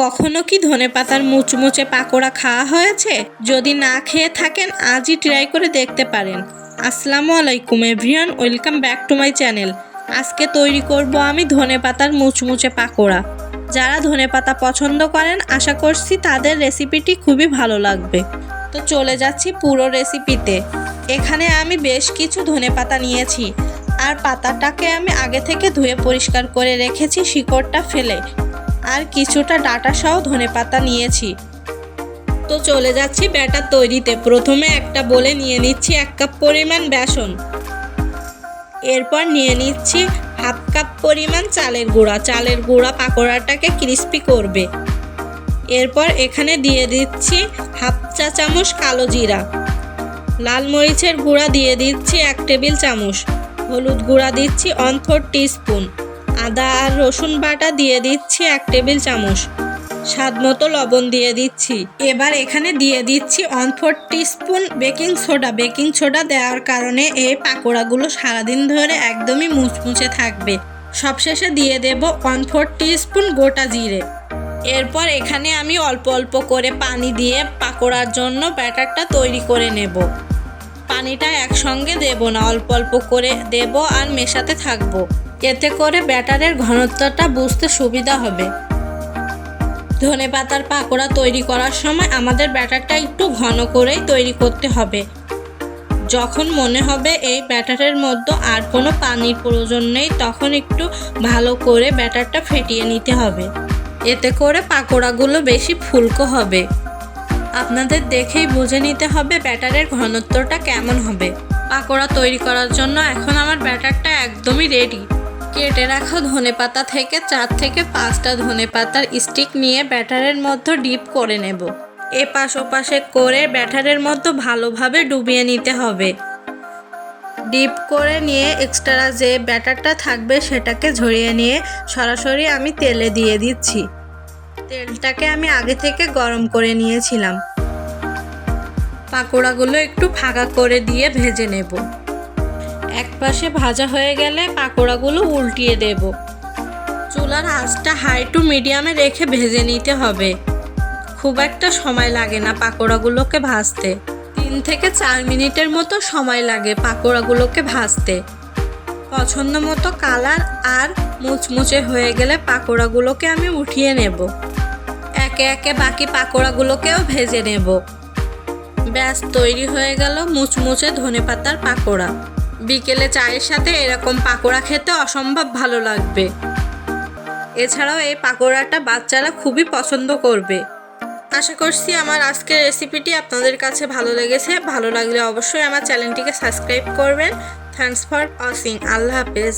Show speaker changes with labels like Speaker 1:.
Speaker 1: কখনো কি ধনেপাতার মুচমুচে পাকোড়া খাওয়া হয়েছে? যদি না খেয়ে থাকেন আজই ট্রাই করে দেখতে পারেন। আসসালামু আলাইকুম everyone, welcome back to my channel. আজকে তৈরি করব আমি ধনেপাতার মুচমুচে পাকোড়া। যারা ধনেপাতা পছন্দ করেন আশা করছি তাদের রেসিপিটি খুবই ভালো লাগবে। তো চলে যাচ্ছি পুরো রেসিপিতে। এখানে আমি বেশ কিছু ধনেপাতা নিয়েছি, আর পাতাটাকে আমি আগে থেকে ধুয়ে পরিষ্কার করে রেখেছি শিকড়টা ফেলে। আর কিছুটা ডাটা সহ ধনেপাতা নিয়েছি। তো চলে যাচ্ছি ব্যাটার তৈরিতে। প্রথমে একটা বলে নিয়ে নিচ্ছি 1 কাপ পরিমাণ বেসন। এরপর নিয়ে নিচ্ছি হাফ কাপ পরিমাণ চালের গুঁড়া। চালের গুঁড়া পাকোড়াটাকে ক্রিস্পি করবে। এরপর এখানে দিয়ে দিচ্ছি হাফ চা চামচ কালো জিরা, লাল মরিচের গুঁড়া দিয়ে দিচ্ছি 1 টেবিল চামচ, হলুদ গুঁড়া দিচ্ছি 1/4 টিস্পুন, আদা আর রসুন বাটা দিয়ে দিচ্ছি 1 টেবিল চামচ, স্বাদ মতো লবণ দিয়ে দিচ্ছি। এবার এখানে দিয়ে দিচ্ছি 1/4 teaspoon baking soda. Baking soda দেওয়ার কারণে এই পাকোড়াগুলো সারাদিন ধরে একদমই মুচমুচে থাকবে। সবশেষে দিয়ে দেব 1/4 টিস্পুন গোটা জিরে। এরপর এখানে আমি অল্প অল্প করে পানি দিয়ে পাকোড়ার জন্য ব্যাটারটা তৈরি করে নেব। পানিটা একসঙ্গে দেব না, অল্প অল্প করে দেব আর মেশাতে থাকবো। এতে করে ব্যাটারের ঘনত্বটা বুঝতে সুবিধা হবে। ধনেপাতার পাকোড়া তৈরি করার সময় আমাদের ব্যাটারটা একটু ঘন করেই তৈরি করতে হবে। যখন মনে হবে এই ব্যাটারের মধ্যে আর কোনো পানির প্রয়োজন নেই, তখন একটু ভালো করে ব্যাটারটা ফেটিয়ে নিতে হবে। এতে করে পাকোড়াগুলো বেশি ফুলকো হবে। আপনাদের দেখেই বুঝে নিতে হবে ব্যাটারের ঘনত্বটা কেমন হবে। পাকোড়া তৈরি করার জন্য এখন আমার ব্যাটারটা একদমই রেডি। কেটে রাখা ধনেপাতা থেকে 4 থেকে 5টা ধনেপাতার স্টিক নিয়ে ব্যাটারের মধ্যে ডিপ করে নেব। এপাশ ওপাশে করে ব্যাটারের মধ্যে ভালোভাবে ডুবিয়ে নিতে হবে। ডিপ করে নিয়ে এক্সট্রা যে ব্যাটারটা থাকবে সেটাকে ঝরিয়ে নিয়ে সরাসরি আমি তেলে দিয়ে দিচ্ছি। তেলটাকে আমি আগে থেকে গরম করে নিয়েছিলাম। পাকোড়াগুলো একটু ফাঁকা করে দিয়ে ভেজে নেব। এক পাশে ভাজা হয়ে গেলে পাকোড়াগুলো উল্টিয়ে দেব। চুলার আঁচটা হাই টু মিডিয়ামে রেখে ভেজে নিতে হবে। খুব একটা সময় লাগে না পাকোড়াগুলোকে ভাজতে। 3 থেকে 4 মিনিটের মতো সময় লাগে পাকোড়াগুলোকে ভাজতে। পছন্দ মতো কালার আর মুচমুচে হয়ে গেলে পাকোড়াগুলোকে আমি উঠিয়ে নেব। একে একে বাকি পাকোড়াগুলোকেও ভেজে নেব। ব্যাস তৈরি হয়ে গেল মুচমুচে ধনেপাতার পাকোড়া। বিকেলে চায়ের সাথে এরকম পাকোড়া খেতে অসম্ভব ভালো লাগবে। এছাড়াও এই পাকোড়াটা বাচ্চারা খুবই পছন্দ করবে। আশা করছি আমার আজকের রেসিপিটি আপনাদের কাছে ভালো লেগেছে। ভালো লাগলে অবশ্যই আমার চ্যানেলটিকে সাবস্ক্রাইব করবেন। Thanks for watching. আল্লাহ হাফেজ।